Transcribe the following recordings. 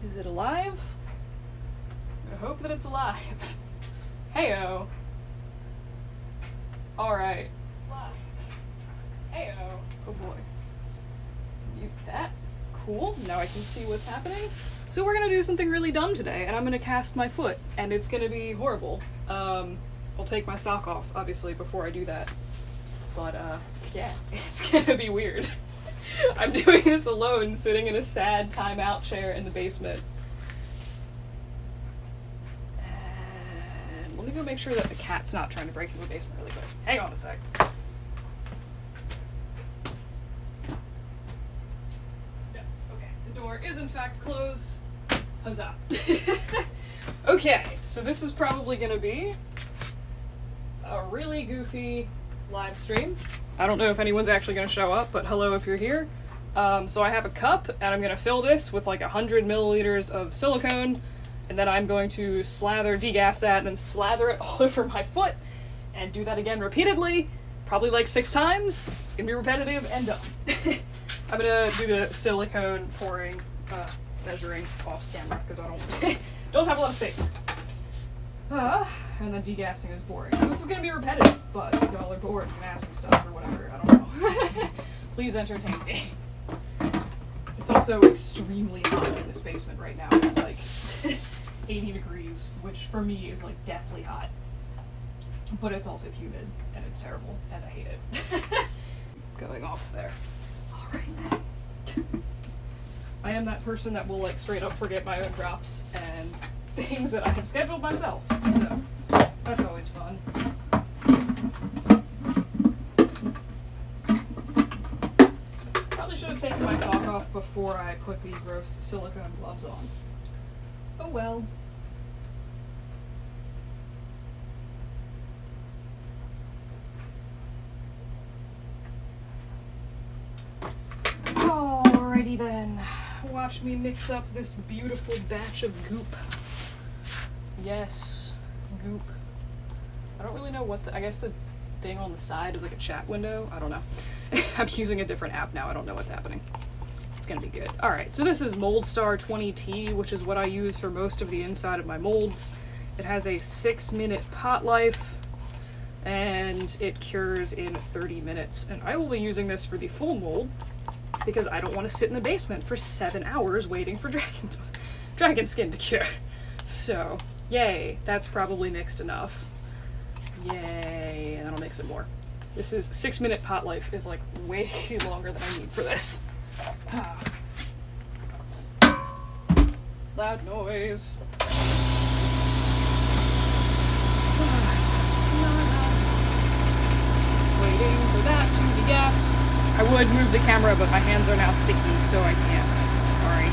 Is it alive? I hope that it's alive. Heyo. Alright. Live. Heyo. Oh boy. Mute that. Cool. Now I can see what's happening. So we're gonna do something really dumb today, and I'm gonna cast my foot, and it's gonna be horrible. I'll take my sock off, obviously, before I do that. But, yeah, it's gonna be weird. I'm doing this alone, sitting in a sad timeout chair in the basement. And let me go make sure that the cat's not trying to break into the basement really quick. Hang on a sec. Yeah, okay, the door is in fact closed. Huzzah. Okay, so this is probably gonna be a really goofy live stream. I don't know if anyone's actually going to show up, but hello if you're here. So I have a cup, and I'm going to fill this with like 100 milliliters of silicone, and then I'm going to degas that, and then slather it all over my foot, and do that again repeatedly, probably like 6 times. It's going to be repetitive and dumb. I'm going to do the silicone pouring, measuring off camera, because I don't have a lot of space. And then degassing is boring. So this is gonna be repetitive, but if y'all are bored, you can ask me stuff or whatever, I don't know. Please entertain me. It's also extremely hot in this basement right now. It's like 80 degrees, which for me is like deathly hot. But it's also humid, and it's terrible, and I hate it. Going off there. Alright then. I am that person that will like straight up forget my own drops and things that I have scheduled myself, so that's always fun. Probably should have taken my sock off before I put the gross silicone gloves on. Oh well. Alrighty then. Watch me mix up this beautiful batch of goop. Yes, goop. I don't really know what I guess the thing on the side is like a chat window. I don't know. I'm using a different app now. I don't know what's happening. It's gonna be good. Alright, so this is MoldStar 20T, which is what I use for most of the inside of my molds. It has a 6-minute pot life, and it cures in 30 minutes. And I will be using this for the full mold, because I don't want to sit in the basement for 7 hours waiting for dragon skin to cure. So, yay, that's probably mixed enough. Yay, and then I'll mix it more. This is 6-minute pot life is like way longer than I need for this. Loud noise. Waiting for that to degas. I would move the camera, but my hands are now sticky, so I can't. Sorry.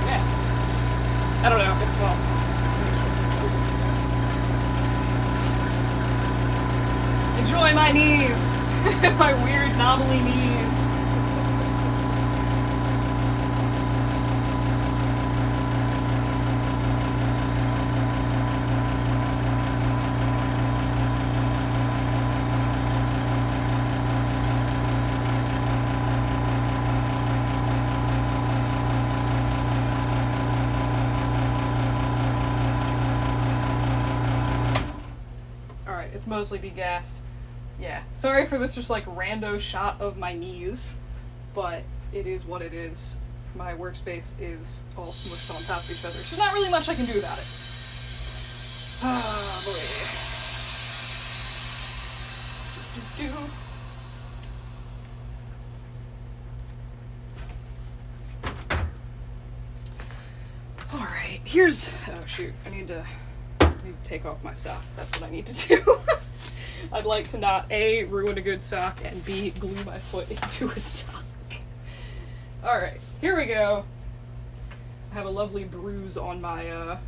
Yeah. I don't know. Enjoy my knees! My weird, knobbly knees. It's mostly degassed. Yeah. Sorry for this just like rando shot of my knees, but it is what it is. My workspace is all smushed on top of each other, so not really much I can do about it. Ah, boy. Alright, here's... Oh shoot, I need to take off my sock. That's what I need to do. I'd like to not A, ruin a good sock, and B, glue my foot into a sock. Alright, here we go. I have a lovely bruise on my, I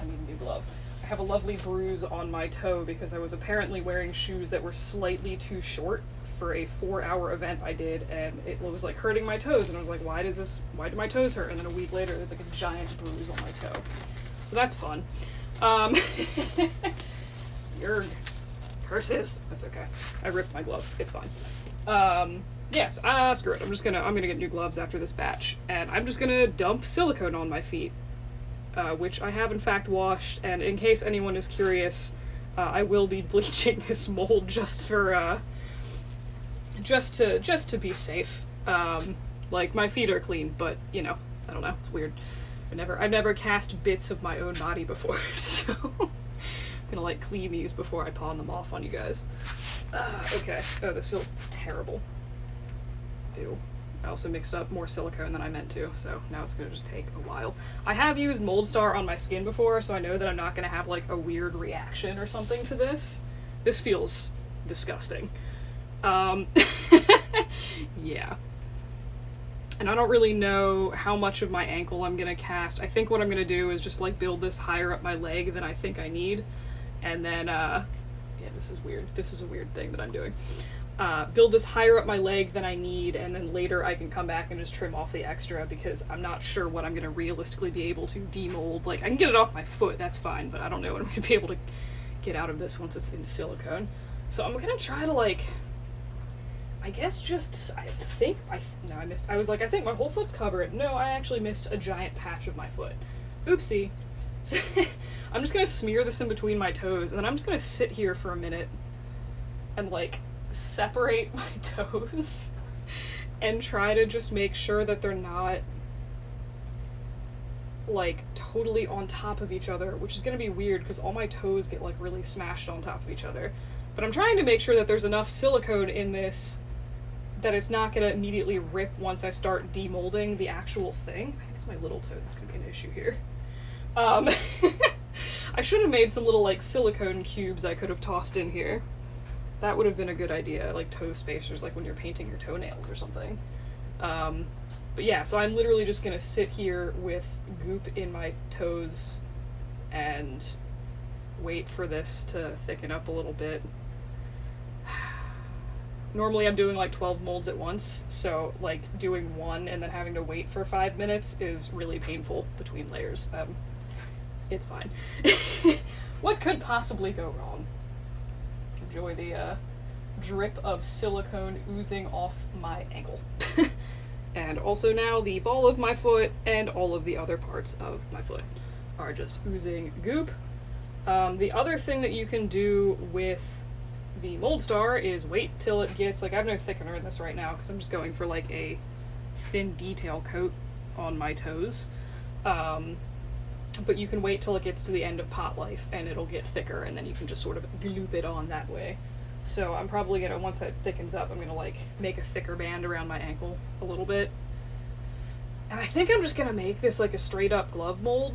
need a new glove. I have a lovely bruise on my toe because I was apparently wearing shoes that were slightly too short for a 4-hour event I did, and it was like hurting my toes, and I was like, why do my toes hurt? And then a week later, there's like a giant bruise on my toe. So that's fun. Yerg. Curses. That's okay. I ripped my glove. It's fine. Yes, screw it. I'm gonna get new gloves after this batch, and I'm just gonna dump silicone on my feet, which I have in fact washed. And in case anyone is curious, I will be bleaching this mold just for just to be safe. Like, my feet are clean, but you know, I don't know. It's weird. I've never cast bits of my own body before, so I'm gonna like clean these before I pawn them off on you guys. Okay. Oh, this feels terrible. Ew. I also mixed up more silicone than I meant to, so now it's gonna just take a while. I have used Mold Star on my skin before, so I know that I'm not gonna have like a weird reaction or something to this. This feels disgusting. Yeah. And I don't really know how much of my ankle I'm gonna cast. I think what I'm gonna do is just like build this higher up my leg than I think I need. And then, yeah, this is weird. This is a weird thing that I'm doing. Build this higher up my leg than I need, and then later I can come back and just trim off the extra, because I'm not sure what I'm gonna realistically be able to demold. Like, I can get it off my foot, that's fine, but I don't know what I'm gonna be able to get out of this once it's in silicone. So I'm gonna try to like, I guess just, I think my whole foot's covered. No, I actually missed a giant patch of my foot. Oopsie. So I'm just gonna smear this in between my toes, and then I'm just gonna sit here for a minute and like separate my toes and try to just make sure that they're not like totally on top of each other, which is gonna be weird because all my toes get like really smashed on top of each other. But I'm trying to make sure that there's enough silicone in this that it's not gonna immediately rip once I start demolding the actual thing. I think it's my little toe that's gonna be an issue here. I should have made some little like silicone cubes I could have tossed in here. That would have been a good idea, like toe spacers, like when you're painting your toenails or something. But yeah, so I'm literally just gonna sit here with goop in my toes and wait for this to thicken up a little bit. Normally I'm doing like 12 molds at once, so like doing one and then having to wait for 5 minutes is really painful between layers. It's fine. What could possibly go wrong? Enjoy the drip of silicone oozing off my ankle. And also now the ball of my foot and all of the other parts of my foot are just oozing goop. The other thing that you can do with the Mold Star is wait till it gets, like, I have no thickener in this right now because I'm just going for like a thin detail coat on my toes. But you can wait till it gets to the end of pot life and it'll get thicker, and then you can just sort of gloop it on that way. So I'm probably gonna, once that thickens up, I'm gonna like make a thicker band around my ankle a little bit. And I think I'm just gonna make this like a straight up glove mold,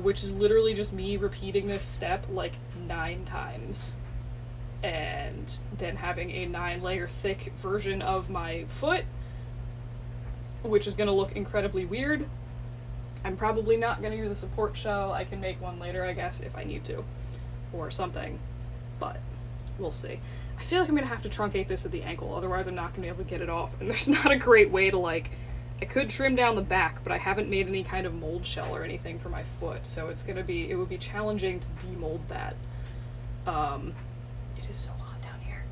which is literally just me repeating this step like 9 times. And then having a 9-layer thick version of my foot, which is gonna look incredibly weird. I'm probably not going to use a support shell. I can make one later, I guess, if I need to. Or something. But we'll see. I feel like I'm going to have to truncate this at the ankle, otherwise I'm not going to be able to get it off. And there's not a great way to, like... I could trim down the back, but I haven't made any kind of mold shell or anything for my foot, so it's going to be... It would be challenging to demold that. It is so hot down here.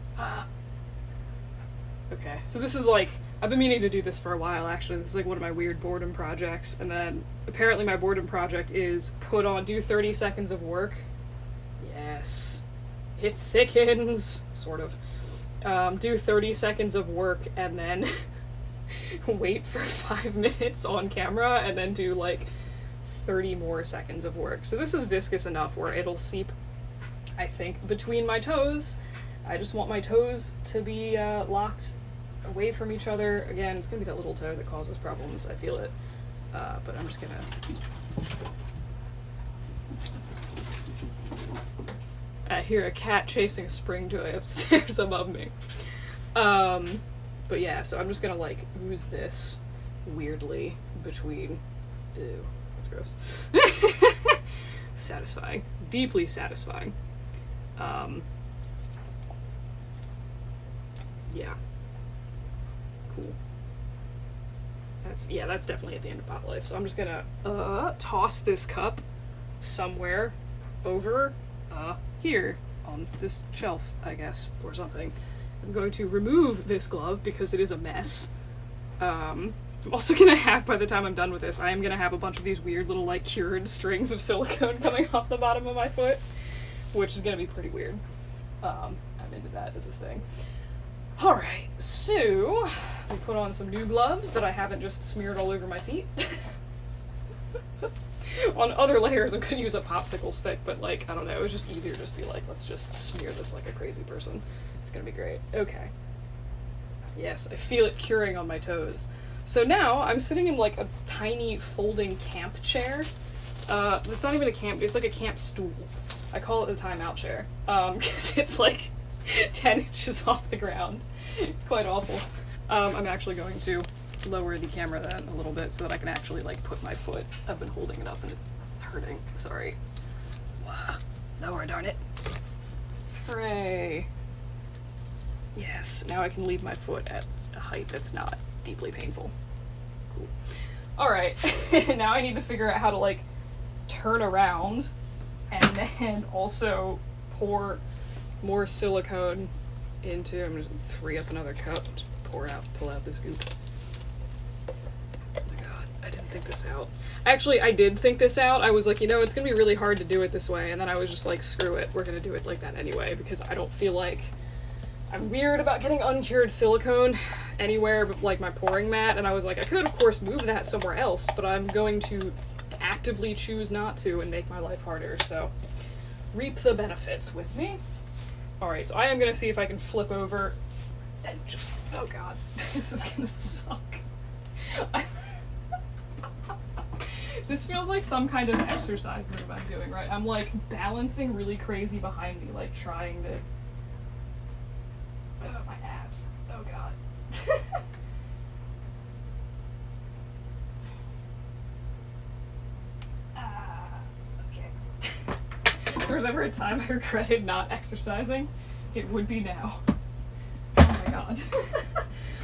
Okay, so this is like... I've been meaning to do this for a while, actually. This is like one of my weird boredom projects. And then apparently my boredom project is do 30 seconds of work. Yes. It thickens. Sort of. Do 30 seconds of work and then wait for 5 minutes on camera and then do like 30 more seconds of work. So this is viscous enough where it'll seep, I think, between my toes. I just want my toes to be locked away from each other. Again, it's gonna be that little toe that causes problems, I feel it. But I'm just gonna... I hear a cat chasing a spring toy upstairs above me. But yeah, so I'm just gonna like ooze this weirdly between... Ew, that's gross. Satisfying. Deeply satisfying. Yeah. Cool. That's definitely at the end of pot life. So I'm just gonna toss this cup somewhere over here on this shelf, I guess, or something. I'm going to remove this glove because it is a mess. I'm also gonna have, by the time I'm done with this, I am gonna have a bunch of these weird little, like, cured strings of silicone coming off the bottom of my foot, which is gonna be pretty weird. I'm into that as a thing. Alright, so we put on some new gloves that I haven't just smeared all over my feet. On other layers, I'm gonna use a popsicle stick, but, like, I don't know, it was just easier to just be like, let's just smear this like a crazy person. It's gonna be great. Okay. Yes, I feel it curing on my toes. So now I'm sitting in, like, a tiny folding camp chair. It's not even a camp, it's like a camp stool. I call it the timeout chair, because it's, like, 10 inches off the ground. It's quite awful. I'm actually going to lower the camera then a little bit so that I can actually, like, put my foot. I've been holding it up and it's hurting. Sorry. Wow. Lower, darn it. Hooray. Yes, now I can leave my foot at a height that's not deeply painful. Cool. Alright, now I need to figure out how to, like, turn around and then also pour more silicone into, I'm just gonna free up another cup, just pull out this goop. Oh my god, I didn't think this out. Actually, I did think this out. I was like, you know, it's gonna be really hard to do it this way, and then I was just like, screw it, we're gonna do it like that anyway, because I don't feel like I'm weird about getting uncured silicone anywhere but, like, my pouring mat, and I was like, I could, of course, move that somewhere else, but I'm going to actively choose not to and make my life harder, so reap the benefits with me. Alright, so I am going to see if I can flip over and just, oh god, this is going to suck. This feels like some kind of exercise move I'm doing, right? I'm, like, balancing really crazy behind me, like, trying to... Oh, my abs. Oh god. If there was ever a time I regretted not exercising, it would be now. Oh my god.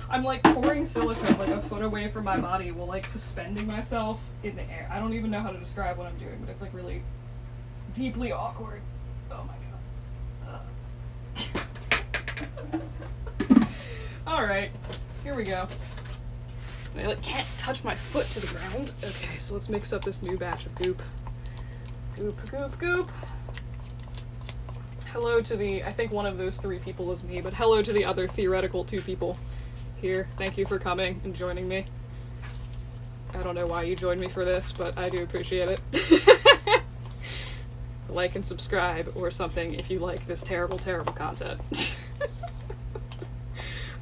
I'm, like, pouring silicone, like, a foot away from my body while, like, suspending myself in the air. I don't even know how to describe what I'm doing, but it's, like, really... It's deeply awkward. Oh my god. Alright, here we go. I, like, can't touch my foot to the ground. Okay, so let's mix up this new batch of goop. Goop, goop, goop. Hello to the, I think one of those 3 people is me, but hello to the other theoretical 2 people here. Thank you for coming and joining me. I don't know why you joined me for this, but I do appreciate it. Like and subscribe or something if you like this terrible, terrible content.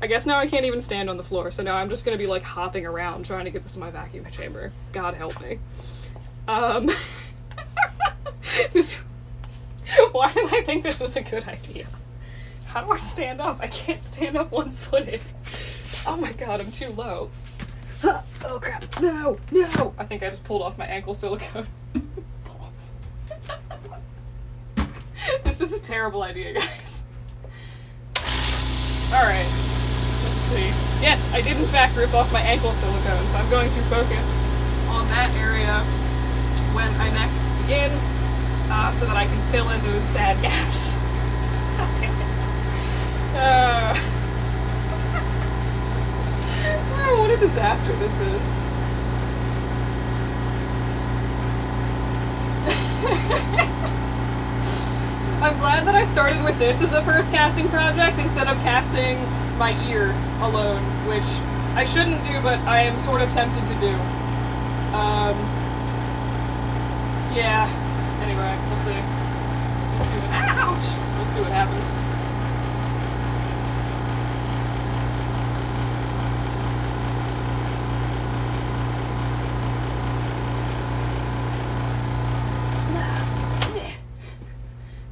I guess now I can't even stand on the floor, so now I'm just gonna be, like, hopping around trying to get this in my vacuum chamber. God help me. Why did I think this was a good idea? How do I stand up? I can't stand up one-footed. Oh my god, I'm too low. Oh crap, no, no! I think I just pulled off my ankle silicone. Balls. This is a terrible idea, guys. Alright, let's see. Yes, I did in fact rip off my ankle silicone, so I'm going to focus on that area when I next begin, so that I can fill in those sad gaps. God damn it. Oh, what a disaster this is. I'm glad that I started with this as a first casting project instead of casting my ear alone, which I shouldn't do, but I am sort of tempted to do. Yeah. Anyway, we'll see. We'll see what, ouch! We'll see what happens.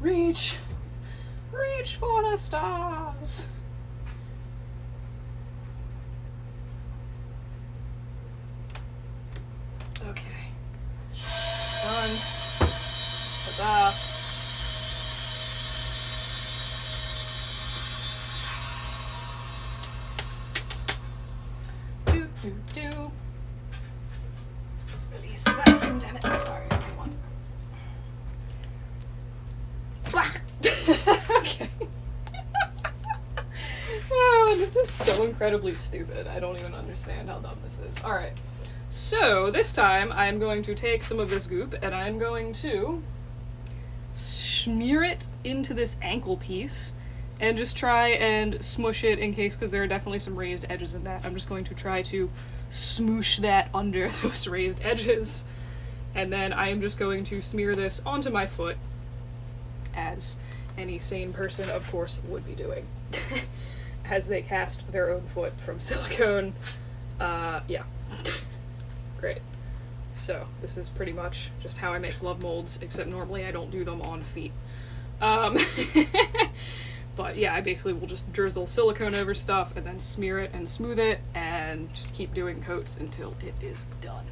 Reach! Reach for the stars! Okay. Done. Huzzah. Do, do, do. Release the vacuum, damn it. Alright, come on. Bah! Okay. god, this is so incredibly stupid. I don't even understand how dumb this is. Alright. So, this time I'm going to take some of this goop and I'm going to smear it into this ankle piece and just try and smush it in case, because there are definitely some raised edges in that. I'm just going to try to smoosh that under those raised edges. And then I am just going to smear this onto my foot, as any sane person, of course, would be doing. As they cast their own foot from silicone. Yeah. Great. So, this is pretty much just how I make glove molds, except normally I don't do them on feet. But yeah, I basically will just drizzle silicone over stuff and then smear it and smooth it and just keep doing coats until it is done.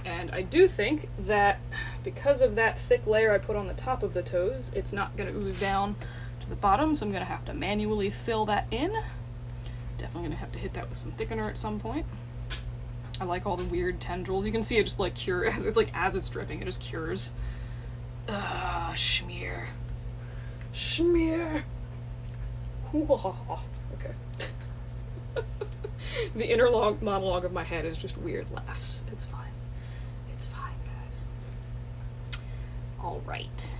And I do think that because of that thick layer I put on the top of the toes, it's not going to ooze down to the bottom, so I'm going to have to manually fill that in. Definitely going to have to hit that with some thickener at some point. I like all the weird tendrils. You can see it just like cures. It's like as it's dripping, it just cures. Schmear. Schmear. Okay. The inner monologue of my head is just weird laughs. It's fine. It's fine, guys. Alright.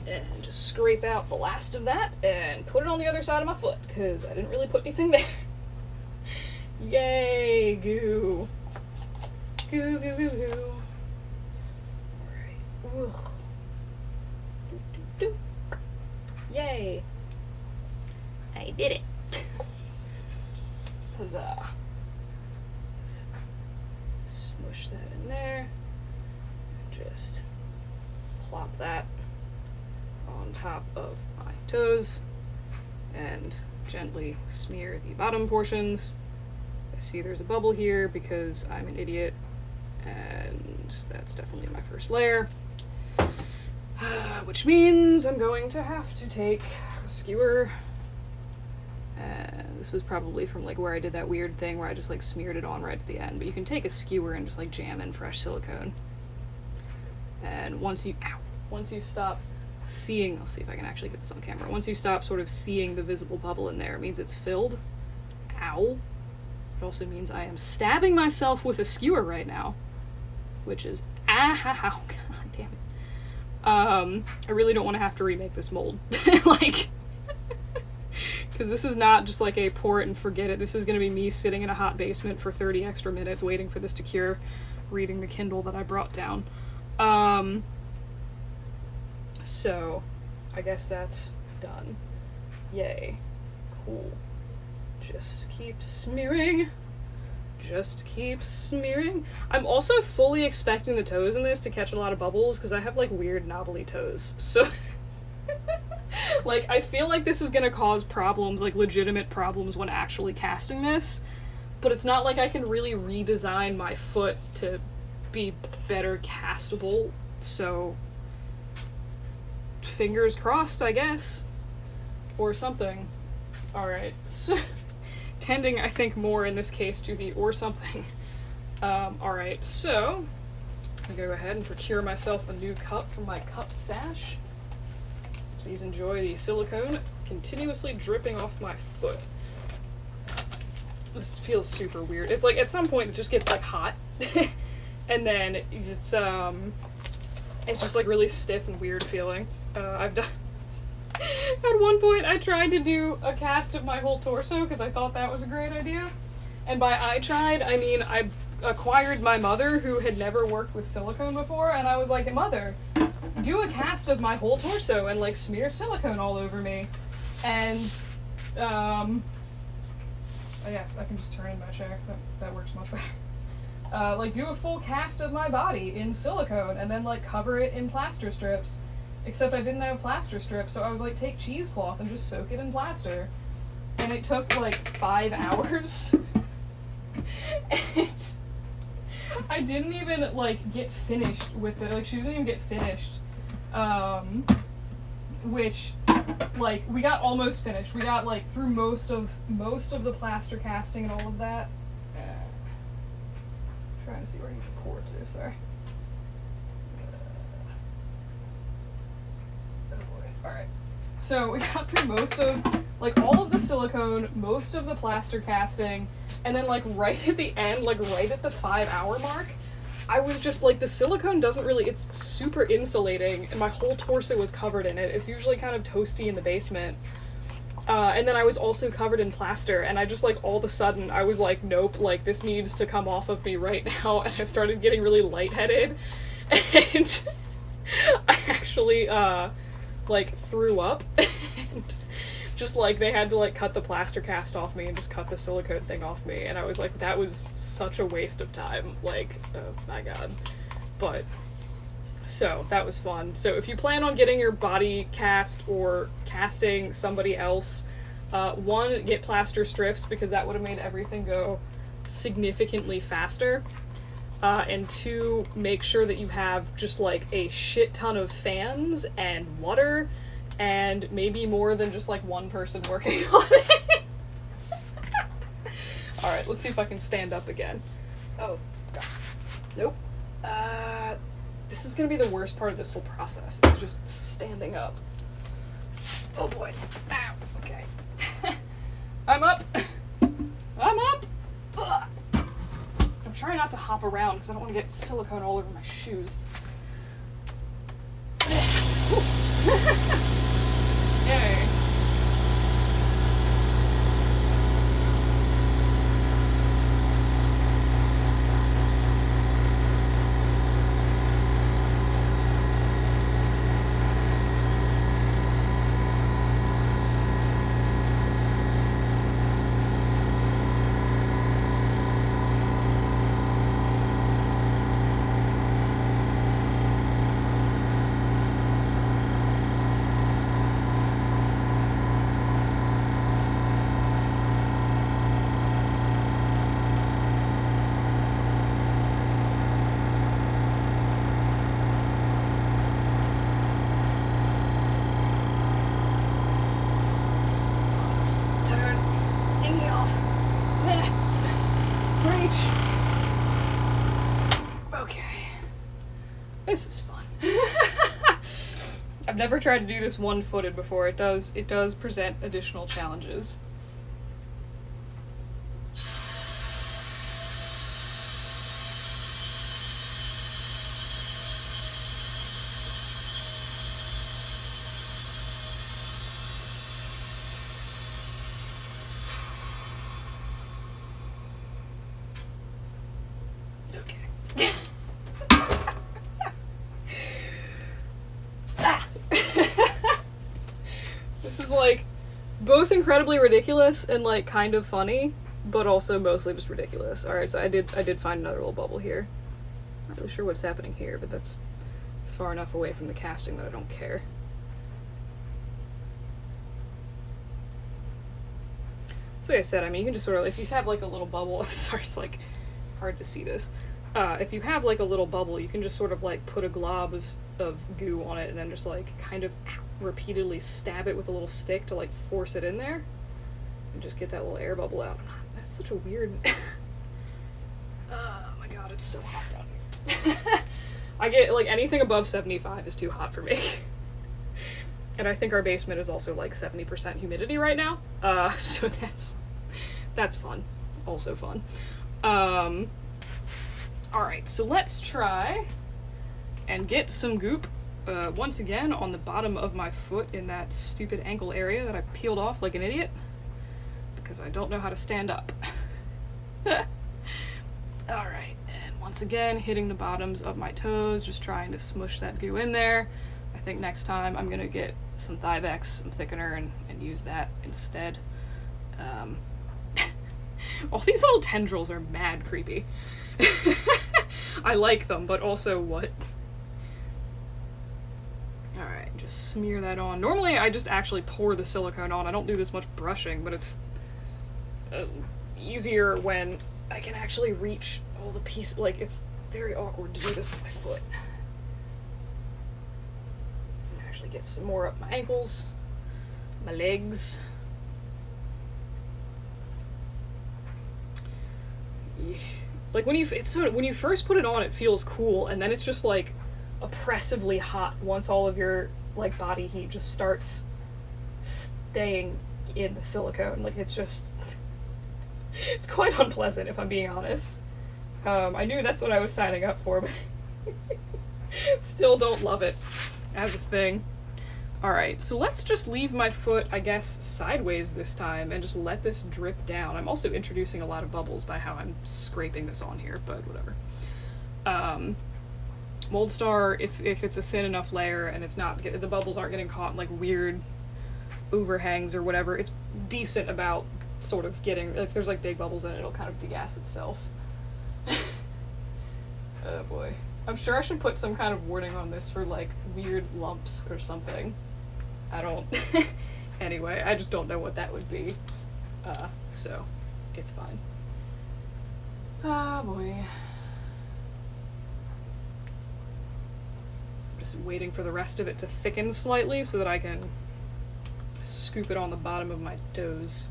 And just scrape out the last of that and put it on the other side of my foot, because I didn't really put anything there. Yay, goo. Goo, goo, goo, goo. Alright. Ugh. Doo, doo, doo. Yay. I did it. Huzzah. Let's smush that in there. Just plop that on top of my toes and gently smear the bottom portions. I see there's a bubble here because I'm an idiot, and that's definitely my first layer. Which means I'm going to have to take a skewer. This was probably from like where I did that weird thing where I just like smeared it on right at the end, but you can take a skewer and just like jam in fresh silicone. And once you stop seeing, I'll see if I can actually get this on camera. Once you stop sort of seeing the visible bubble in there, it means it's filled. Ow. It also means I am stabbing myself with a skewer right now, which is ow, god damn it. I really don't want to have to remake this mold. Like, because this is not just like a pour it and forget it. This is going to be me sitting in a hot basement for 30 extra minutes waiting for this to cure, reading the Kindle that I brought down. So, I guess that's done. Yay. Cool. Just keep smearing. Just keep smearing. I'm also fully expecting the toes in this to catch a lot of bubbles because I have like weird knobbly toes. So like I feel like this is gonna cause problems, like legitimate problems when actually casting this. But it's not like I can really redesign my foot to be better castable. So fingers crossed, I guess. Or something. Alright, so tending, I think, more in this case to the or something. Alright, so I'll go ahead and procure myself a new cup from my cup stash. Please enjoy the silicone continuously dripping off my foot. This feels super weird. It's like at some point it just gets like hot and then it's just like really stiff and weird feeling. I've done at one point I tried to do a cast of my whole torso because I thought that was a great idea. And by I tried, I mean I acquired my mother who had never worked with silicone before, and I was like, hey, Mother, do a cast of my whole torso and like smear silicone all over me. And yes, I can just turn in my chair. That works much better. Like do a full cast of my body in silicone and then like cover it in plaster strips. Except I didn't have plaster strips, so I was like, take cheesecloth and just soak it in plaster. And it took like 5 hours. And I didn't even like get finished with it. Like she didn't even get finished. Which like we got almost finished. We got like through most of the plaster casting and all of that. Trying to see where I need to pour to, sorry. Oh boy. Alright. So we got through most of like all of the silicone, most of the plaster casting, and then like right at the end, like right at the 5-hour mark, I was just like, the silicone doesn't really, it's super insulating, and my whole torso was covered in it. It's usually kind of toasty in the basement. And then I was also covered in plaster, and I just, like, all of a sudden, I was like, nope, like, this needs to come off of me right now, and I started getting really lightheaded, and I actually, like, threw up, and just, like, they had to, like, cut the plaster cast off me and just cut the silicone thing off me, and I was like, that was such a waste of time, like, oh my god. But, so, that was fun. So if you plan on getting your body cast or casting somebody else, one, get plaster strips, because that would have made everything go significantly faster. And two, make sure that you have just like a shit ton of fans and water, and maybe more than just like one person working on it. Alright, let's see if I can stand up again. Oh, God. Nope. This is gonna be the worst part of this whole process, is just standing up. Oh boy. Ow. Okay. I'm up. I'm up. Ugh. I'm trying not to hop around because I don't want to get silicone all over my shoes. Yay. This is fun. I've never tried to do this one-footed before. It does present additional challenges. This is like both incredibly ridiculous and like kind of funny, but also mostly just ridiculous. Alright, so I did find another little bubble here. Not really sure what's happening here, but that's far enough away from the casting that I don't care. So like I said, I mean, you can just sort of, if you have like a little bubble, sorry, it's like hard to see this. If you have like a little bubble, you can just sort of like put a glob of goo on it and then just like kind of repeatedly stab it with a little stick to like force it in there and just get that little air bubble out. That's such a weird oh my god, it's so hot down here. I get like anything above 75 is too hot for me. And I think our basement is also like 70% humidity right now, so that's fun, also fun. Alright, so let's try and get some goop once again on the bottom of my foot in that stupid ankle area that I peeled off like an idiot because I don't know how to stand up. Alright, and once again hitting the bottoms of my toes, just trying to smush that goo in there. I think next time I'm gonna get some Thivex, some thickener, and use that instead. All these little tendrils are mad creepy. I like them, but also what? Alright, just smear that on. Normally I just actually pour the silicone on. I don't do this much brushing, but it's easier when I can actually reach all the pieces. Like, it's very awkward to do this with my foot. Actually get some more up my ankles, my legs. Like when you first put it on, it feels cool, and then it's just like oppressively hot once all of your like body heat just starts staying in the silicone. Like, it's just, it's quite unpleasant, if I'm being honest. I knew that's what I was signing up for, but still don't love it as a thing. Alright, so let's just leave my foot, I guess, sideways this time and just let this drip down. I'm also introducing a lot of bubbles by how I'm scraping this on here, but whatever. Mold Star, if it's a thin enough layer and it's not, the bubbles aren't getting caught in like weird overhangs or whatever, it's decent about sort of getting, if there's like big bubbles in it, it'll kind of de-gas itself. Oh boy. I'm sure I should put some kind of warning on this for like weird lumps or something. I don't, anyway, I just don't know what that would be. So it's fine. Ah, boy. Just waiting for the rest of it to thicken slightly so that I can scoop it on the bottom of my toes.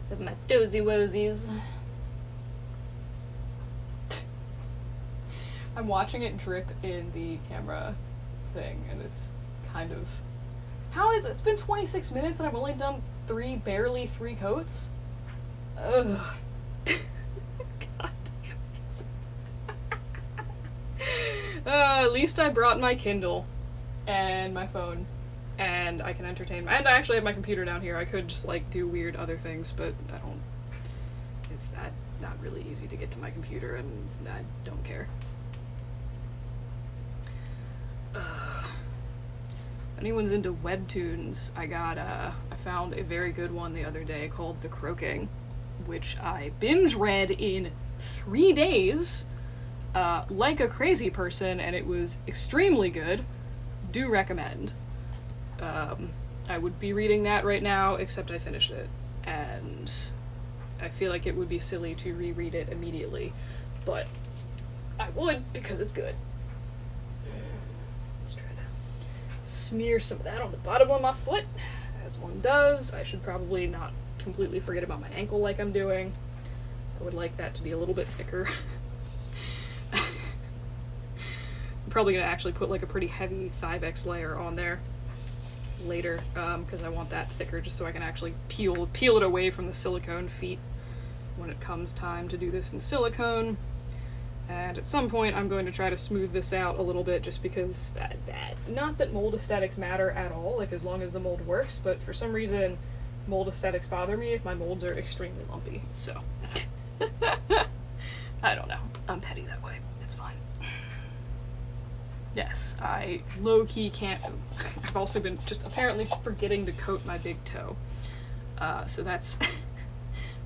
With my toesy woesies. I'm watching it drip in the camera thing, and it's kind of... How is it? It's been 26 minutes and I've only done barely three coats? Ugh. God damn it. At least I brought my Kindle and my phone, and I can entertain and I actually have my computer down here. I could just like do weird other things, but I don't, it's not really easy to get to my computer, and I don't care. If anyone's into webtoons, I found a very good one the other day called The Croaking, which I binge read in 3 days, like a crazy person, and it was extremely good. Do recommend. I would be reading that right now, except I finished it, and I feel like it would be silly to reread it immediately, but I would because it's good. Let's try that. Smear some of that on the bottom of my foot, as one does. I should probably not completely forget about my ankle like I'm doing. I would like that to be a little bit thicker. I'm probably going to actually put like a pretty heavy 5X layer on there later, because I want that thicker just so I can actually peel it away from the silicone feet when it comes time to do this in silicone. And at some point I'm going to try to smooth this out a little bit, just because not that mold aesthetics matter at all, like as long as the mold works, but for some reason mold aesthetics bother me if my molds are extremely lumpy, so I don't know. I'm petty that way. It's fine. Yes, I low-key can't... I've also been just apparently forgetting to coat my big toe. So that's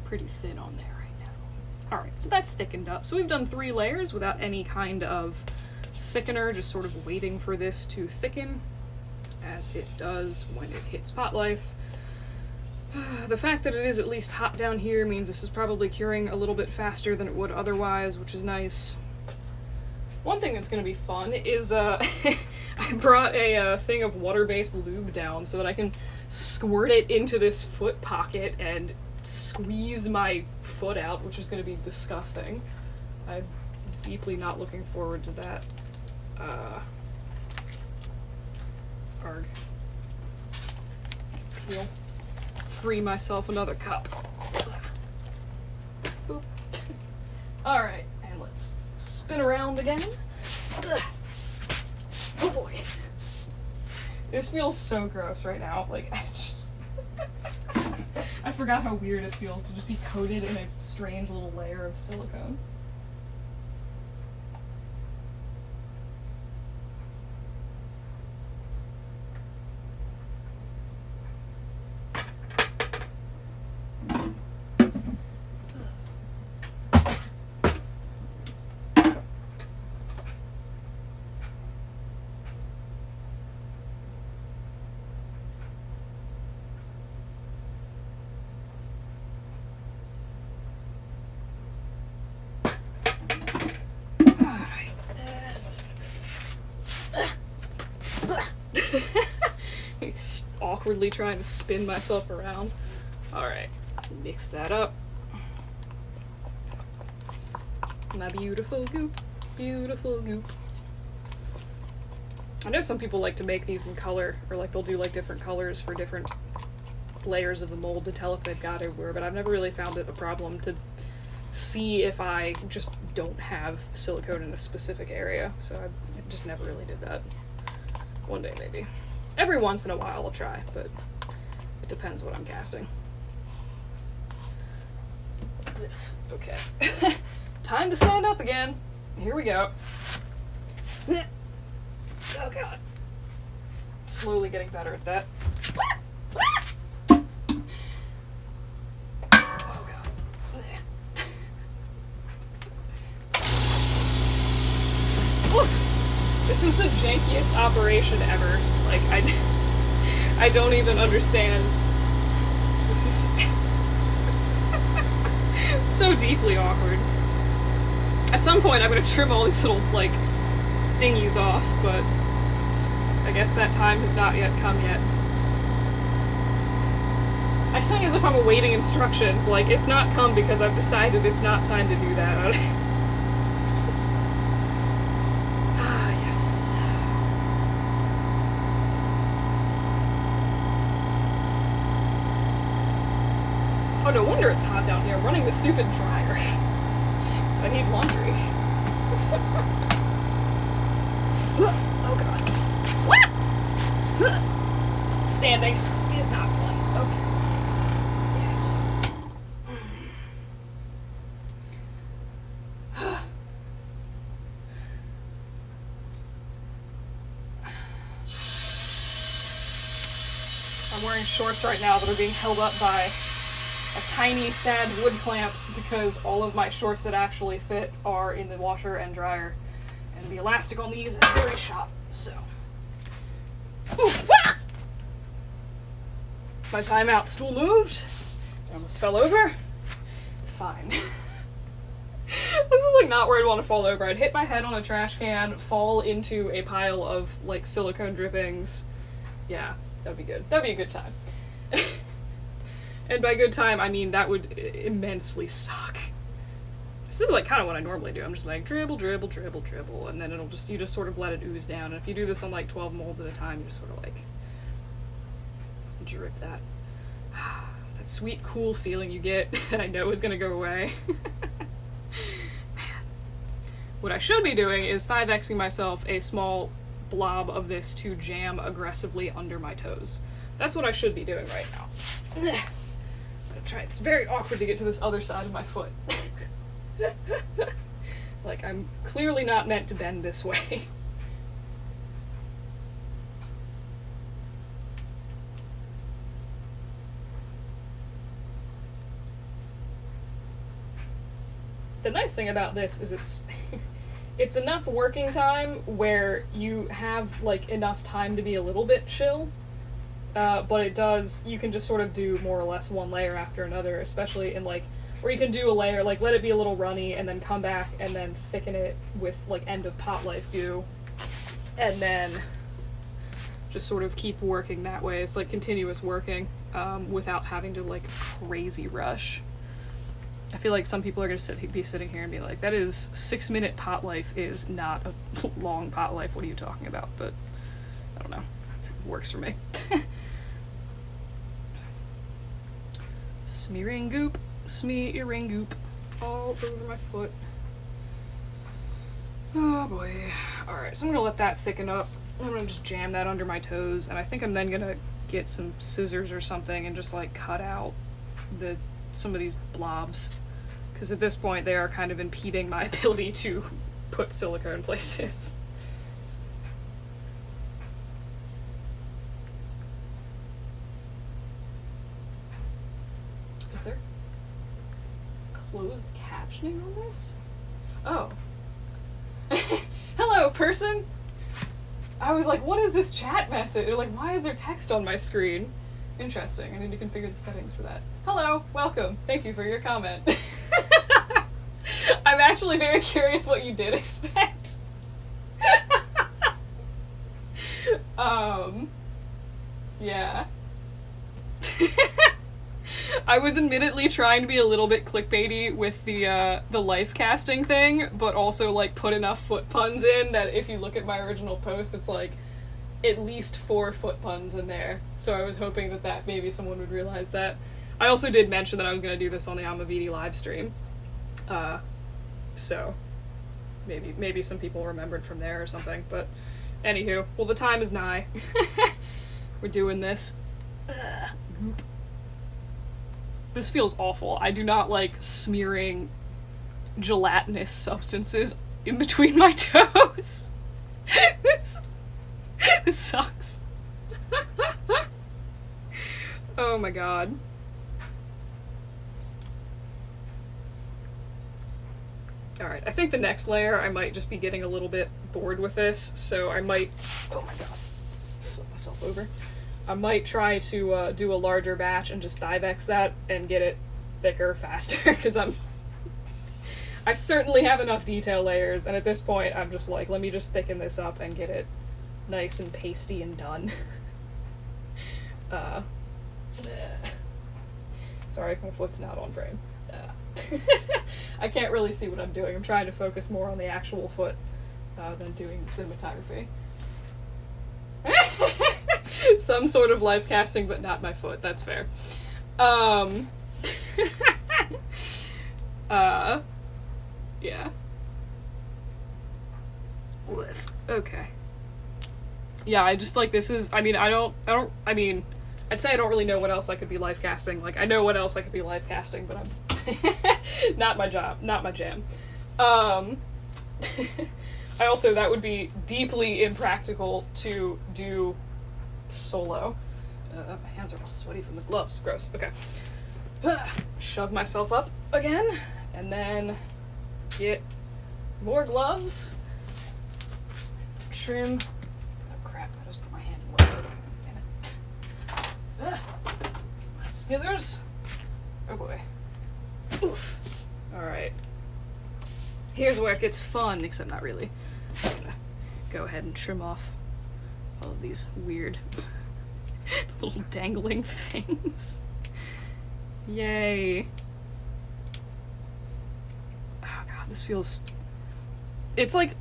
pretty thin on there right now. Alright, so that's thickened up. So we've done 3 layers without any kind of thickener, just sort of waiting for this to thicken, as it does when it hits pot life. The fact that it is at least hot down here means this is probably curing a little bit faster than it would otherwise, which is nice. One thing that's going to be fun is, I brought a thing of water-based lube down so that I can squirt it into this foot pocket and squeeze my foot out, which is going to be disgusting. I'm deeply not looking forward to that. Arg. Peel. Free myself another cup. Alright, and let's spin around again. Ugh. Oh boy. This feels so gross right now. Like, I forgot how weird it feels to just be coated in a strange little layer of silicone. Awkwardly trying to spin myself around. Alright, mix that up. My beautiful goop, beautiful goop. I know some people like to make these in color, or like they'll do like different colors for different layers of the mold to tell if they've got everywhere, but I've never really found it a problem to see if I just don't have silicone in a specific area, so I just never really did that. One day maybe. Every once in a while I'll try, but it depends what I'm casting. Okay. Time to stand up again. Here we go. Oh god. Slowly getting better at that. Oh god. This is the jankiest operation ever. Like, I don't even understand. This is so deeply awkward. At some point I'm gonna trim all these little, like, thingies off, but I guess that time has not yet come yet. I sing as if I'm awaiting instructions, like, it's not come because I've decided it's not time to do that. Ah, yes. Oh, no wonder it's hot down here. I'm running the stupid dryer. I need laundry. Oh god. Standing is not fun. Okay. Yes. I'm wearing shorts right now that are being held up by a tiny, sad wood clamp because all of my shorts that actually fit are in the washer and dryer. And the elastic on these is very sharp, so. Ooh, ah! My timeout stool moved. I almost fell over. It's fine. This is like not where I'd want to fall over. I'd hit my head on a trash can, fall into a pile of like silicone drippings. Yeah, that'd be good. That'd be a good time. And by good time, I mean that would immensely suck. This is like kind of what I normally do. I'm just like dribble, dribble, dribble, dribble, and then it'll just, you just sort of let it ooze down. And if you do this on like 12 molds at a time, you just sort of like drip that. That sweet, cool feeling you get that I know is gonna go away. Man. What I should be doing is Thivexing myself a small blob of this to jam aggressively under my toes. That's what I should be doing right now. Try. It's very awkward to get to this other side of my foot. Like, I'm clearly not meant to bend this way. The nice thing about this is it's enough working time where you have, like, enough time to be a little bit chill. But it does, you can just sort of do more or less one layer after another, especially in, like, where you can do a layer, like, let it be a little runny, and then come back and then thicken it with, like, end of pot life goo, and then just sort of keep working that way. It's, like, continuous working, without having to, like, crazy rush. I feel like some people are going to be sitting here and be like, that is 6-minute pot life is not a long pot life, what are you talking about? But, I don't know. It works for me. Smearing goop, all over my foot. Oh boy. Alright, so I'm gonna let that thicken up. I'm gonna just jam that under my toes, and I think I'm then gonna get some scissors or something and just like cut out some of these blobs. Because at this point they are kind of impeding my ability to put silicone places. Closed captioning on this? Oh. Hello, person! I was like, what is this chat message? Or like, why is there text on my screen? Interesting. I need to configure the settings for that. Hello, welcome. Thank you for your comment. I'm actually very curious what you did expect. Yeah. I was admittedly trying to be a little bit clickbaity with the life casting thing, but also like put enough foot puns in that if you look at my original post, it's like at least 4 foot puns in there, so I was hoping that maybe someone would realize that. I also did mention that I was going to do this on the Amavidi live stream, so maybe some people remembered from there or something, but anywho, well, the time is nigh. We're doing this. Goop. This feels awful. I do not like smearing gelatinous substances in between my toes. This sucks. Oh my god. Alright, I think the next layer I might just be getting a little bit bored with this, so I might... Oh my god. Flip myself over. I might try to do a larger batch and just Thivex that and get it thicker faster, because I certainly have enough detail layers, and at this point I'm just like, let me just thicken this up and get it nice and pasty and done. Sorry if my foot's not on frame. I can't really see what I'm doing. I'm trying to focus more on the actual foot than doing the cinematography. Some sort of life casting, but not my foot. That's fair. Yeah. Okay. Yeah, I just like this is, I mean, I'd say I don't really know what else I could be life casting. Like, I know what else I could be life casting, but I'm not my jam. I also, that would be deeply impractical to do solo. My hands are all sweaty from the gloves. Gross. Okay. Shove myself up again, and then get more gloves. Trim. Oh crap, I just put my hand in wet silicone. Damn it. My scissors. Oh boy. Oof. Alright. Here's where it gets fun, except not really. I'm gonna go ahead and trim off all of these weird little dangling things. Yay. Oh god, this feels... It's like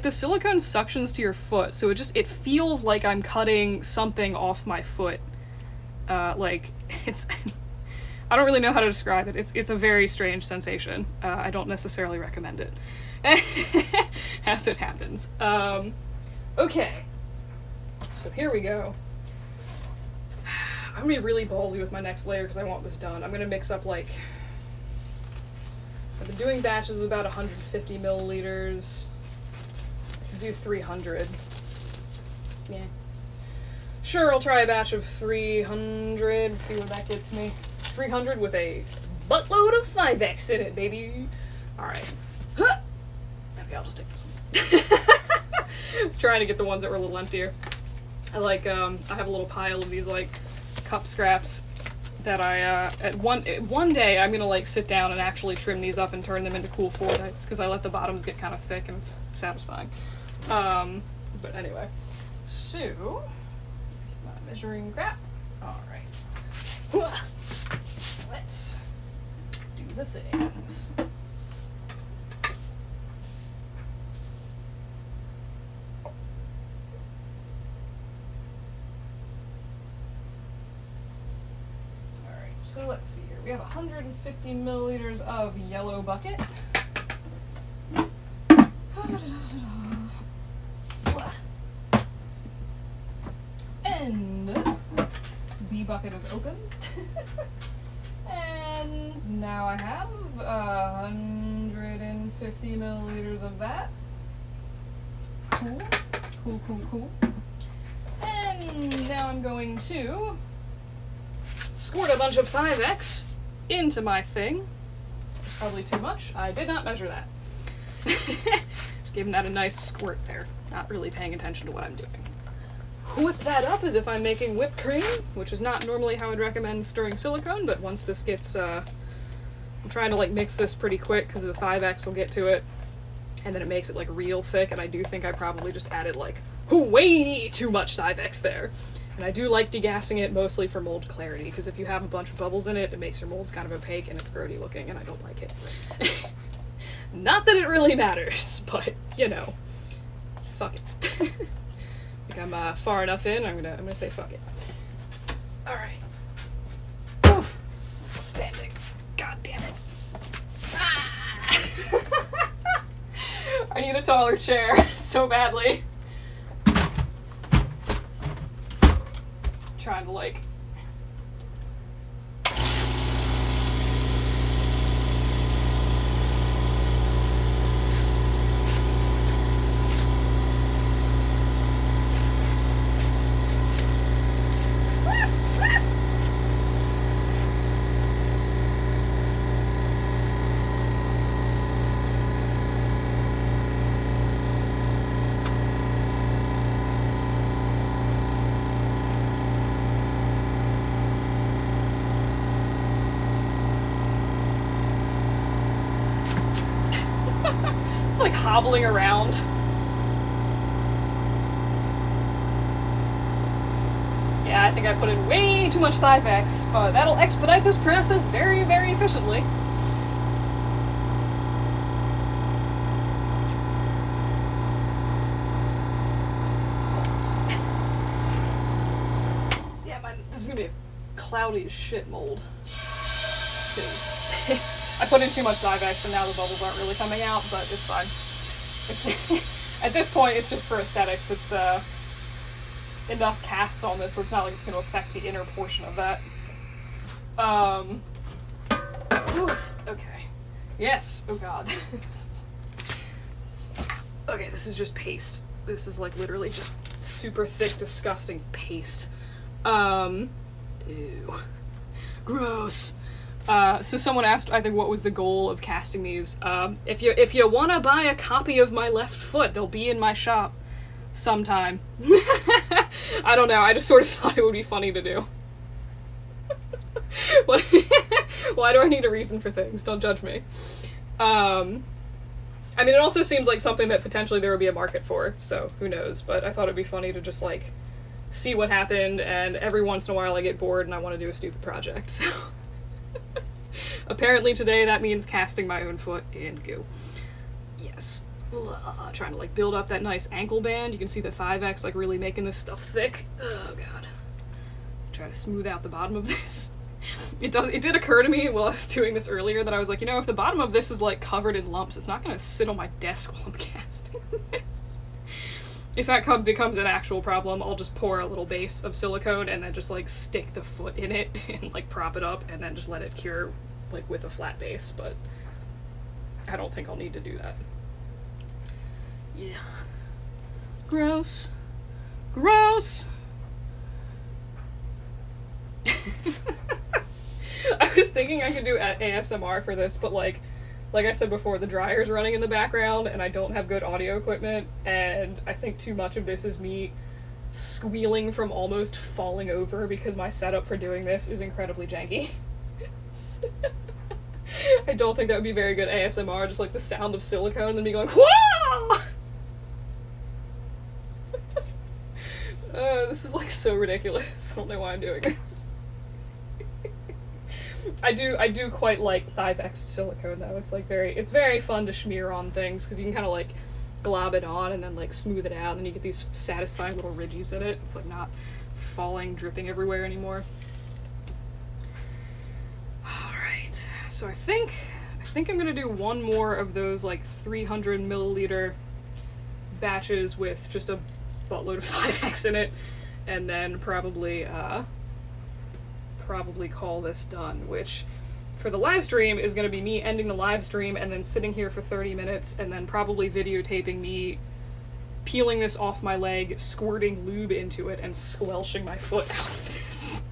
the silicone suctions to your foot, so it feels like I'm cutting something off my foot. Like, it's... I don't really know how to describe it. It's a very strange sensation. I don't necessarily recommend it. As it happens. Okay. So here we go. I'm gonna be really ballsy with my next layer because I want this done. I'm gonna mix up, like... I've been doing batches of about 150 milliliters. I can do 300. Yeah. Sure, I'll try a batch of 300, see what that gets me. 300 with a buttload of Thivex in it, baby. Alright. Okay, I'll just take this one. I was trying to get the ones that were a little emptier. I have a little pile of these, like, cup scraps that at one day I'm gonna, like, sit down and actually trim these up and turn them into cool Fordites, because I let the bottoms get kind of thick and it's satisfying. But anyway. So, my measuring crap. Alright. Let's do the things. Alright, so let's see here. We have 150 milliliters of yellow bucket. And B bucket is open. And now I have 150 milliliters of that. Cool. Cool, cool, cool. And now I'm going to squirt a bunch of Thivex into my thing. Probably too much. I did not measure that. Just giving that a nice squirt there. Not really paying attention to what I'm doing. Whip that up as if I'm making whipped cream, which is not normally how I'd recommend stirring silicone, but once this gets, I'm trying to, like, mix this pretty quick because the Thivex will get to it, and then it makes it, like, real thick, and I do think I probably just added, like, way too much Thivex there. And I do like degassing it mostly for mold clarity, because if you have a bunch of bubbles in it, it makes your molds kind of opaque and it's grody looking, and I don't like it. Not that it really matters, but, you know, fuck it. I'm far enough in. I'm gonna say fuck it. All right. Oof. Standing. God damn it. Ah! I need a taller chair so badly. Trying to like. Just like hobbling around. Yeah, I think I put in way too much Thivex, but that'll expedite this process very, very efficiently. Yeah, this is gonna be a cloudy as shit mold. Because I put in too much Thivex and now the bubbles aren't really coming out, but it's fine. It's at this point, it's just for aesthetics. It's enough casts on this where it's not like it's going to affect the inner portion of that. Oof, okay. Yes. Oh god. Okay, this is just paste. This is like literally just super thick, disgusting paste. Ew. Gross. So someone asked, I think, what was the goal of casting these. If you want to buy a copy of my left foot, they'll be in my shop sometime. I don't know, I just sort of thought it would be funny to do. Why do I need a reason for things? Don't judge me. I mean, it also seems like something that potentially there would be a market for, so who knows, but I thought it'd be funny to just, like, see what happened, and every once in a while I get bored and I want to do a stupid project, so... Apparently today that means casting my own foot in goo. Yes. Trying to like build up that nice ankle band. You can see the Thivex like really making this stuff thick. Oh god. Try to smooth out the bottom of this. It did occur to me while I was doing this earlier that I was like, you know, if the bottom of this is like covered in lumps, it's not gonna sit on my desk while I'm casting this. If that becomes an actual problem, I'll just pour a little base of silicone and then just like stick the foot in it and like prop it up and then just let it cure like with a flat base, but I don't think I'll need to do that. Yuck. Gross. Gross! I was thinking I could do ASMR for this, but like I said before, the dryer's running in the background and I don't have good audio equipment, and I think too much of this is me squealing from almost falling over because my setup for doing this is incredibly janky. I don't think that would be very good ASMR, just like the sound of silicone and then me going, "Whoa!" This is like so ridiculous. I don't know why I'm doing this. I do quite like Thivex silicone though. It's like it's very fun to smear on things because you can kind of like glob it on and then like smooth it out and then you get these satisfying little ridges in it. It's like not falling, dripping everywhere anymore. Alright, so I think I'm gonna do one more of those like 300 milliliter batches with just a buttload of Thivex in it, and then probably call this done, which for the live stream is going to be me ending the live stream and then sitting here for 30 minutes and then probably videotaping me peeling this off my leg, squirting lube into it, and squelching my foot out of this.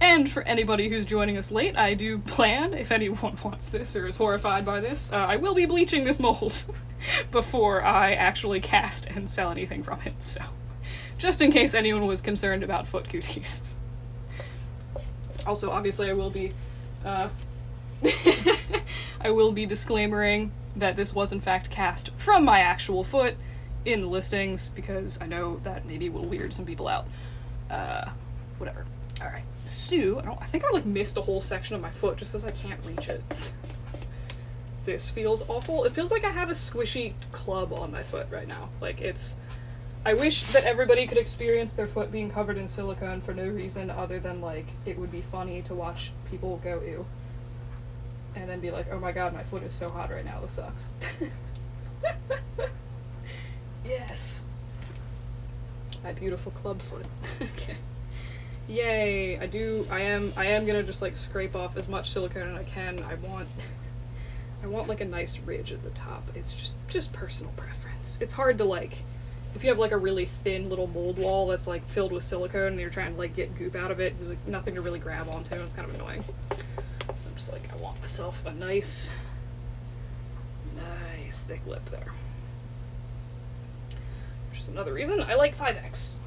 And for anybody who's joining us late, I do plan, if anyone wants this or is horrified by this, I will be bleaching this mold before I actually cast and sell anything from it, so just in case anyone was concerned about foot cuties. Also, obviously, I will be disclaimering that this was in fact cast from my actual foot in the listings, because I know that maybe will weird some people out. Whatever. Alright. So, I think I like missed a whole section of my foot just as I can't reach it. This feels awful. It feels like I have a squishy club on my foot right now. Like, it's I wish that everybody could experience their foot being covered in silicone for no reason other than, like, it would be funny to watch people go, ew. And then be like, oh my god, my foot is so hot right now, this sucks. Yes. My beautiful club foot. Okay. Yay! I am gonna just, like, scrape off as much silicone as I can. I want, like, a nice ridge at the top. It's just personal preference. It's hard to, like, if you have, like, a really thin little mold wall that's, like, filled with silicone and you're trying to, like, get goop out of it, there's, like, nothing to really grab onto, and it's kind of annoying. So I'm just like, I want myself a nice thick lip there. Which is another reason I like 5X.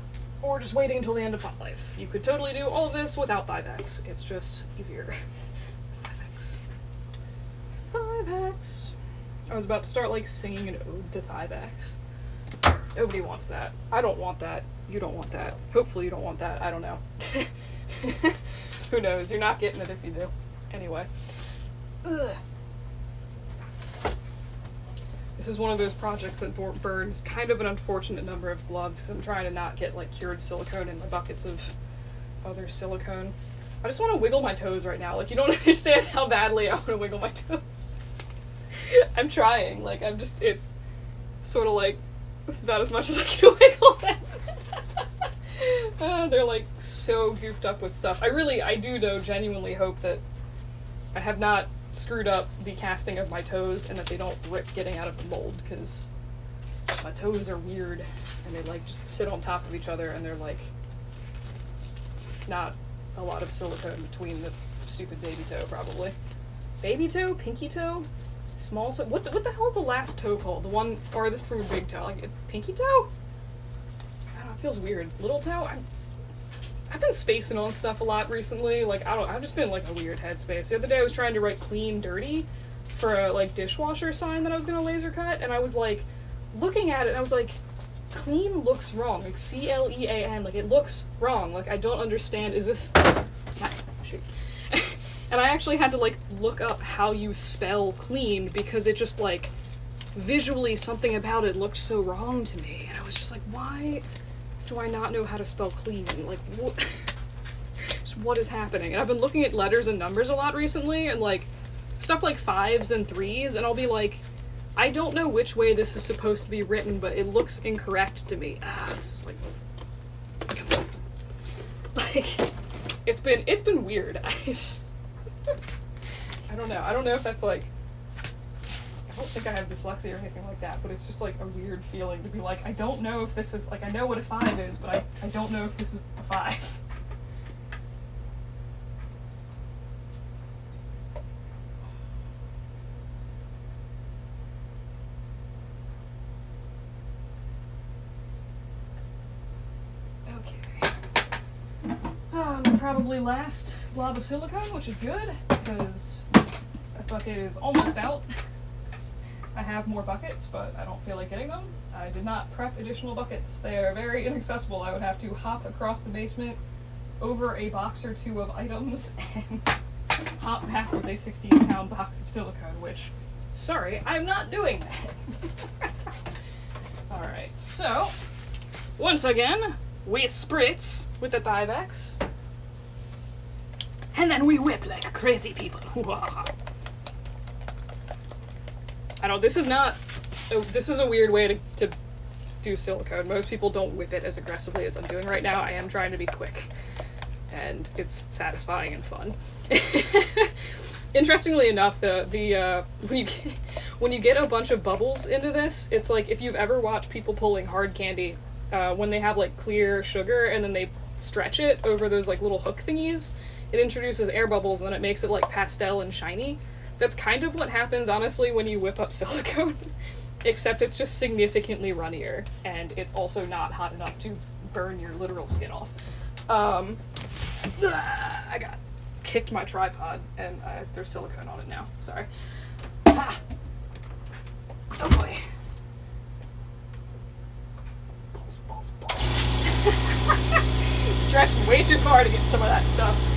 Or just waiting until the end of Pot Life. You could totally do all of this without 5X. It's just easier. 5X. 5X. I was about to start, like, singing an ode to 5X. Nobody wants that. I don't want that. You don't want that. Hopefully you don't want that. I don't know. Who knows? You're not getting it if you do. Anyway. Ugh. This is one of those projects that burns kind of an unfortunate number of gloves because I'm trying to not get, like, cured silicone in my buckets of other silicone. I just want to wiggle my toes right now. Like, you don't understand how badly I want to wiggle my toes. I'm trying. Like, it's sort of like, it's about as much as I can wiggle them. They're, like, so goofed up with stuff. I do, though, genuinely hope that I have not screwed up the casting of my toes and that they don't rip getting out of the mold, because my toes are weird and they, like, just sit on top of each other and they're, like, it's not a lot of silicone between the stupid baby toe, probably. Baby toe? Pinky toe? Small toe? What the hell is the last toe called? The one farthest from your big toe? Like, pinky toe? I don't know, it feels weird. Little toe? I've been spacing on stuff a lot recently. Like, I've just been in, like, a weird headspace. The other day I was trying to write clean dirty for a, like, dishwasher sign that I was gonna laser cut, and I was, like, looking at it and I was like, clean looks wrong. Like, C-L-E-A-N, like, it looks wrong. Like, I don't understand, is this... shoot. And I actually had to, like, look up how you spell clean because it just, like, visually something about it looked so wrong to me. And I was just like, why do I not know how to spell clean? Like, what is happening? And I've been looking at letters and numbers a lot recently, and, like, stuff like 5s and 3s, and I'll be like, I don't know which way this is supposed to be written, but it looks incorrect to me. This is, like, come on. Like, it's been weird. I don't know. I don't know if that's, like, I don't think I have dyslexia or anything like that, but it's just, like, a weird feeling to be like, I don't know if this is, like, I know what a 5 is, but I don't know if this is a 5. Probably last blob of silicone, which is good, because that bucket is almost out. I have more buckets, but I don't feel like getting them. I did not prep additional buckets. They are very inaccessible. I would have to hop across the basement over a box or two of items and hop back with a 16-pound box of silicone, which, sorry, I'm not doing that. Alright, so, once again, we spritz with the 5X. And then we whip like crazy people. I don't, this is a weird way to do silicone. Most people don't whip it as aggressively as I'm doing right now. I am trying to be quick. And it's satisfying and fun. Interestingly enough, when you get a bunch of bubbles into this, it's like if you've ever watched people pulling hard candy, when they have, like, clear sugar and then they stretch it over those, like, little hook thingies, it introduces air bubbles and then it makes it, like, pastel and shiny. That's kind of what happens, honestly, when you whip up silicone, except it's just significantly runnier, and it's also not hot enough to burn your literal skin off. I kicked my tripod, and there's silicone on it now. Sorry. Ah. Oh boy. Balls. Stretched way too far to get some of that stuff.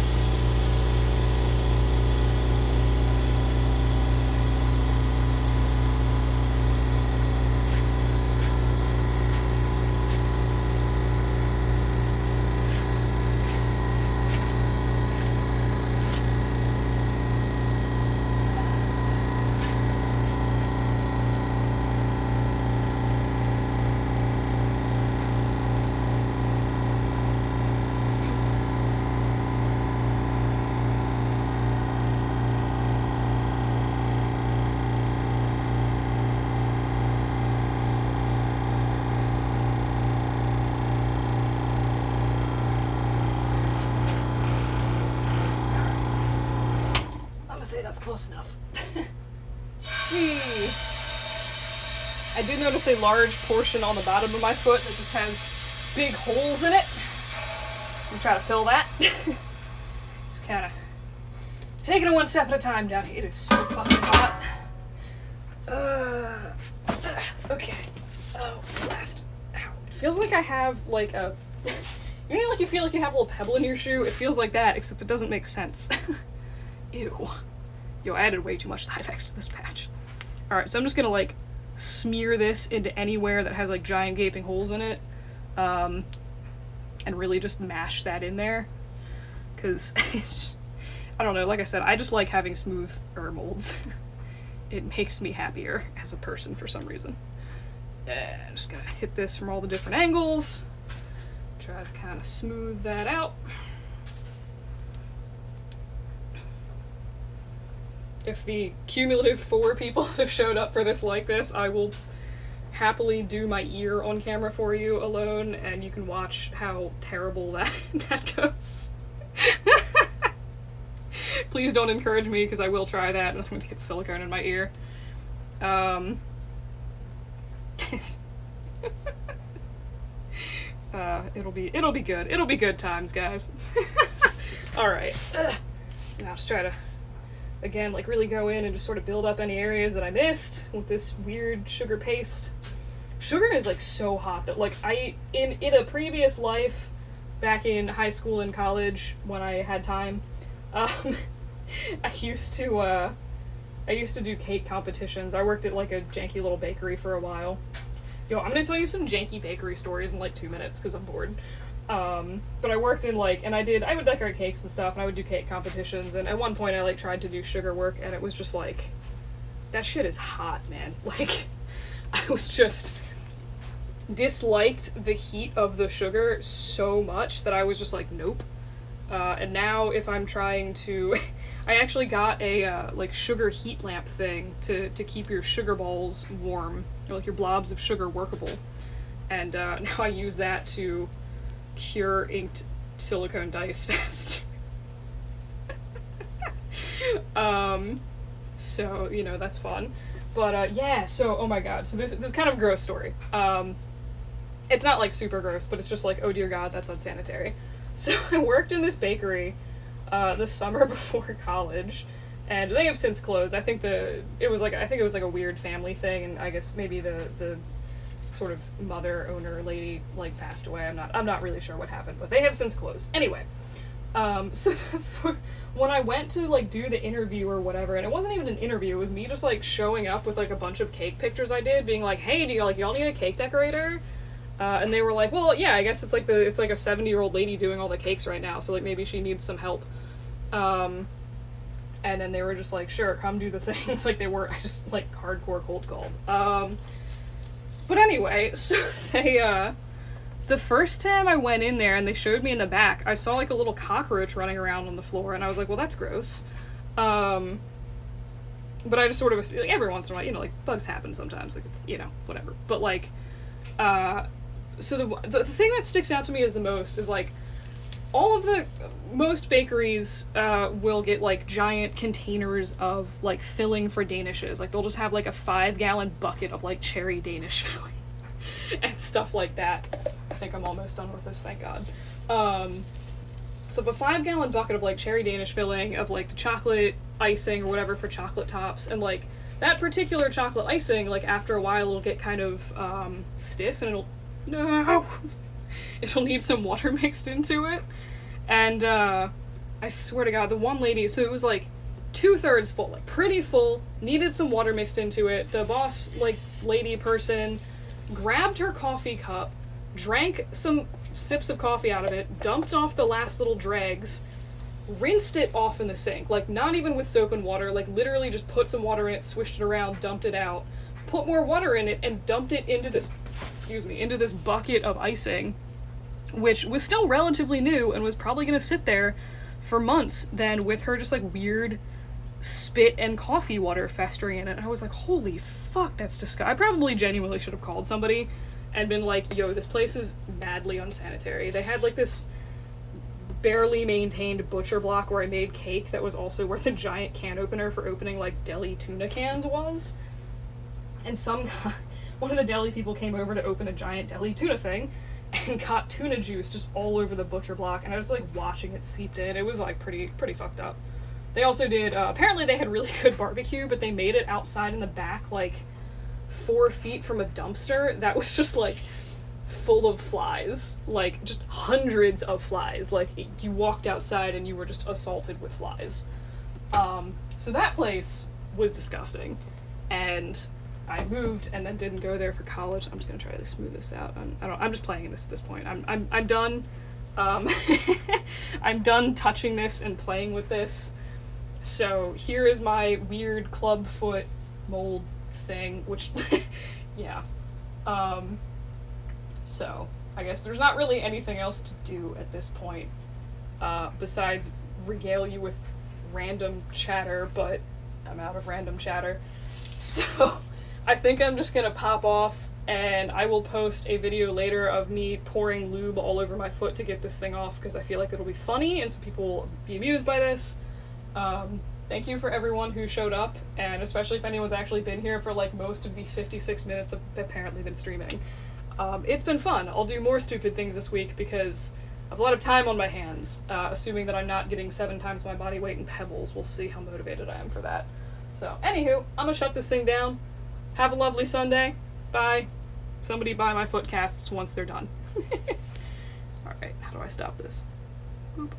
want to say that's close enough. I did notice a large portion on the bottom of my foot that just has big holes in it. I'm trying to fill that. Just kind of taking it one step at a time down here. It is so fucking hot. Okay. Oh, last. Ow. It feels like I have like a... You know, like you feel like you have a little pebble in your shoe? It feels like that, except it doesn't make sense. Ew. Yo, I added way too much Tyvex to this patch. Alright, so I'm just gonna like smear this into anywhere that has like giant gaping holes in it. And really just mash that in there. Because it's... I don't know, like I said, I just like having smoother molds. It makes me happier as a person for some reason. I'm just gonna hit this from all the different angles. Try to kind of smooth that out. If the cumulative 4 people that have showed up for this like this, I will happily do my ear on camera for you alone, and you can watch how terrible that goes. Please don't encourage me, because I will try that, and I'm gonna get silicone in my ear. It'll be good. It'll be good times, guys. Alright. Now just try to, again, like really go in and just sort of build up any areas that I missed with this weird sugar paste. Sugar is like so hot that like in a previous life, back in high school and college when I had time, I used to do cake competitions. I worked at like a janky little bakery for a while. Yo, I'm gonna tell you some janky bakery stories in like 2 minutes because I'm bored. But I worked in like, and I would decorate cakes and stuff, and I would do cake competitions, and at one point I like tried to do sugar work, and it was just like, that shit is hot, man. Like, I was just disliked the heat of the sugar so much that I was just like, nope. And now if I'm trying to, I actually got a like sugar heat lamp thing to keep your sugar balls warm, or like your blobs of sugar workable. And now I use that to cure inked silicone dice fast. So, you know, that's fun. But yeah, so, oh my god, so this is kind of a gross story. It's not like super gross, but it's just like, oh dear god, that's unsanitary. So I worked in this bakery the summer before college, and they have since closed. I think it was like a weird family thing, and I guess maybe the sort of mother owner lady like passed away. I'm not really sure what happened, but they have since closed. Anyway, so when I went to like do the interview or whatever, and it wasn't even an interview, it was me just like showing up with like a bunch of cake pictures I did, being like, hey, y'all need a cake decorator? And they were like, well, yeah, I guess it's like a 70-year-old lady doing all the cakes right now, so like maybe she needs some help. And then they were just like, sure, come do the things. Like I just like hardcore cold called. But anyway, so they the first time I went in there and they showed me in the back, I saw like a little cockroach running around on the floor, and I was like, well, that's gross. But I just sort of, like, every once in a while, you know, like bugs happen sometimes, like it's, you know, whatever. But like, so the thing that sticks out to me as the most is like most bakeries will get like giant containers of like filling for danishes. Like they'll just have like a 5-gallon bucket of like cherry Danish filling and stuff like that. I think I'm almost done with this, thank god. So the 5-gallon bucket of like cherry Danish filling of like the chocolate icing or whatever for chocolate tops, and like that particular chocolate icing, like after a while it'll get kind of stiff, and it'll need some water mixed into it. And I swear to god, the one lady, so it was like 2/3 full, like pretty full, needed some water mixed into it. The boss, like lady person, grabbed her coffee cup, drank some sips of coffee out of it, dumped off the last little dregs, rinsed it off in the sink, like not even with soap and water, like literally just put some water in it, swished it around, dumped it out, put more water in it, and dumped it into this bucket of icing, which was still relatively new and was probably going to sit there for months then with her just like weird spit and coffee water festering in it. And I was like, holy fuck, that's disgusting. I probably genuinely should have called somebody and been like, yo, this place is madly unsanitary. They had like this barely maintained butcher block where I made cake that was also where the giant can opener for opening like deli tuna cans was. And one of the deli people came over to open a giant deli tuna thing and got tuna juice just all over the butcher block, and I was like watching it seeped in. It was like pretty fucked up. They also did, apparently they had really good barbecue, but they made it outside in the back like 4 feet from a dumpster that was just like full of flies, like just hundreds of flies. Like you walked outside and you were just assaulted with flies. So that place was disgusting, and I moved and then didn't go there for college. I'm just gonna try to smooth this out. I'm just playing this at this point. I'm done. I'm done touching this and playing with this. So here is my weird club foot mold thing, which yeah. So I guess there's not really anything else to do at this point, besides regale you with random chatter, but I'm out of random chatter. So I think I'm just gonna pop off, and I will post a video later of me pouring lube all over my foot to get this thing off, because I feel like it'll be funny and some people will be amused by this. Thank you for everyone who showed up, and especially if anyone's actually been here for like most of the 56 minutes I've apparently been streaming. It's been fun. I'll do more stupid things this week because I have a lot of time on my hands, assuming that I'm not getting 7 times my body weight in pebbles. We'll see how motivated I am for that. So, anywho, I'm gonna shut this thing down. Have a lovely Sunday. Bye. Somebody buy my footcasts once they're done. Alright, how do I stop this? Boop.